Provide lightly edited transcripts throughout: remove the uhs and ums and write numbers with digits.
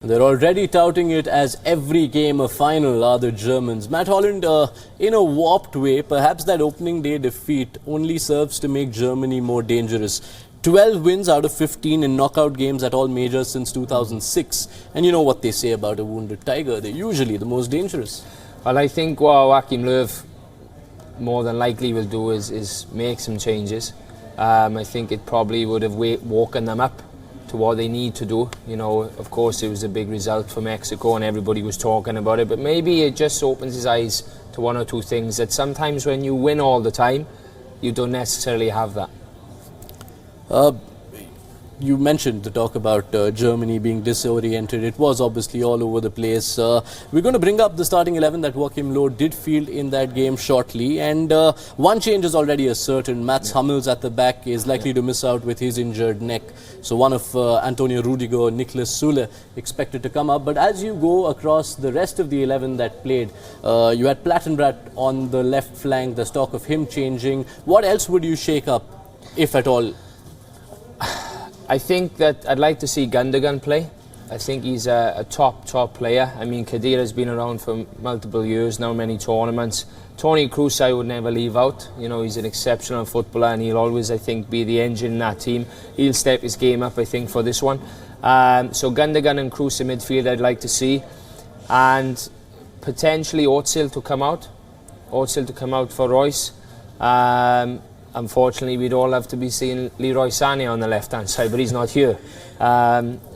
They're already touting it as every game a final are the Germans. Matt Holland, in a warped way, perhaps that opening day defeat only serves to make Germany more dangerous. 12 wins out of 15 in knockout games at all majors since 2006. And you know what they say about a wounded tiger, they're usually the most dangerous. Well, I think what Joachim Löw more than likely will do is make some changes. I think it probably would have woken them up to what they need to do. You know, of course it was a big result for Mexico and everybody was talking about it, but maybe it just opens his eyes to one or two things that sometimes when you win all the time, you don't necessarily have that. You mentioned the talk about Germany being disoriented. It was obviously all over the place. We're going to bring up the starting 11 that Joachim Löw did field in that game shortly. And one change is already a certain. Mats Hummels at the back is likely to miss out with his injured neck. So one of Antonio Rudiger, Niklas Süle expected to come up. But as you go across the rest of the 11 that played, you had Plattenbrat on the left flank. There's talk of him changing. What else would you shake up, if at all? I think that I'd like to see Gundogan play. I think he's a top player. I mean, Khedira's been around for multiple years now, many tournaments. Toni Kroos I would never leave out. You know, he's an exceptional footballer and he'll always, I think, be the engine in that team. He'll step his game up, I think, for this one. So Gundogan and Kroos in midfield I'd like to see. And potentially Özil to come out. Özil to come out for Royce. Unfortunately, we'd all have to be seeing Leroy Sané on the left-hand side, but he's not here.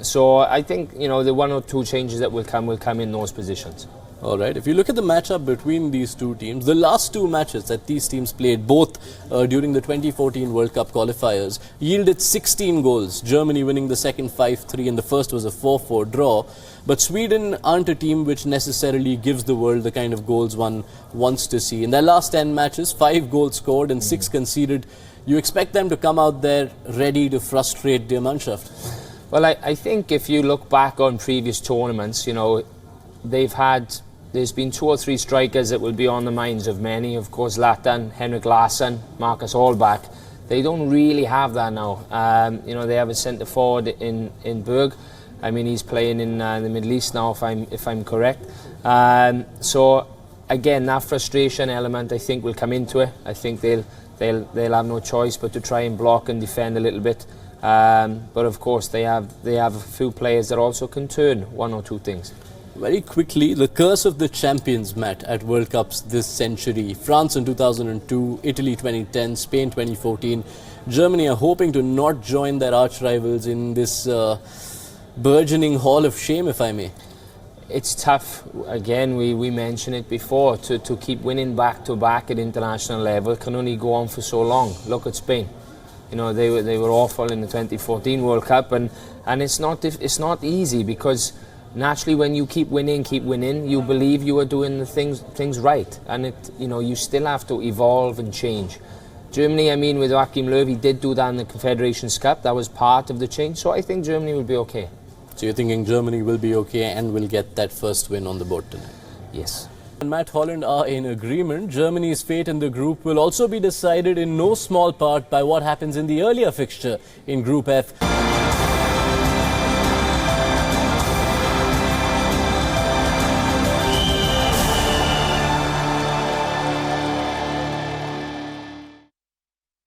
So I think, you know, the one or two changes that will come in those positions. All right. If you look at the matchup between these two teams, the last two matches that these teams played, both during the 2014 World Cup qualifiers, yielded 16 goals. Germany winning the second 5-3 and the first was a 4-4 draw. But Sweden aren't a team which necessarily gives the world the kind of goals one wants to see. In their last 10 matches, 5 goals scored and 6 conceded. You expect them to come out there ready to frustrate Die Mannschaft? Well, I think if you look back on previous tournaments, you know, there's been 2 or 3 strikers that will be on the minds of many. Of course, Zlatan, Henrik Larsson, Marcus Hallback. They don't really have that now. You know, they have a centre forward in Berg. I mean, he's playing in the Middle East now, if I'm correct. So again, that frustration element, I think, will come into it. I think they'll have no choice but to try and block and defend a little bit. But of course, they have a few players that also can turn one or two things. Very quickly, the curse of the champions, Matt, at World Cups this century. France in 2002, Italy 2010, Spain 2014. Germany are hoping to not join their arch rivals in this burgeoning hall of shame, if I may. It's tough. Again, we mentioned it before. To keep winning back to back at international level can only go on for so long. Look at Spain. You know, they were awful in the 2014 World Cup, and it's not easy because naturally, when you keep winning, you believe you are doing the things right, and you know, you still have to evolve and change. Germany, I mean, with Joachim Löw, he did do that in the Confederations Cup. That was part of the change, so I think Germany will be okay. So you're thinking Germany will be okay and will get that first win on the board tonight? Yes. And Matt Holland are in agreement. Germany's fate in the group will also be decided in no small part by what happens in the earlier fixture in Group F.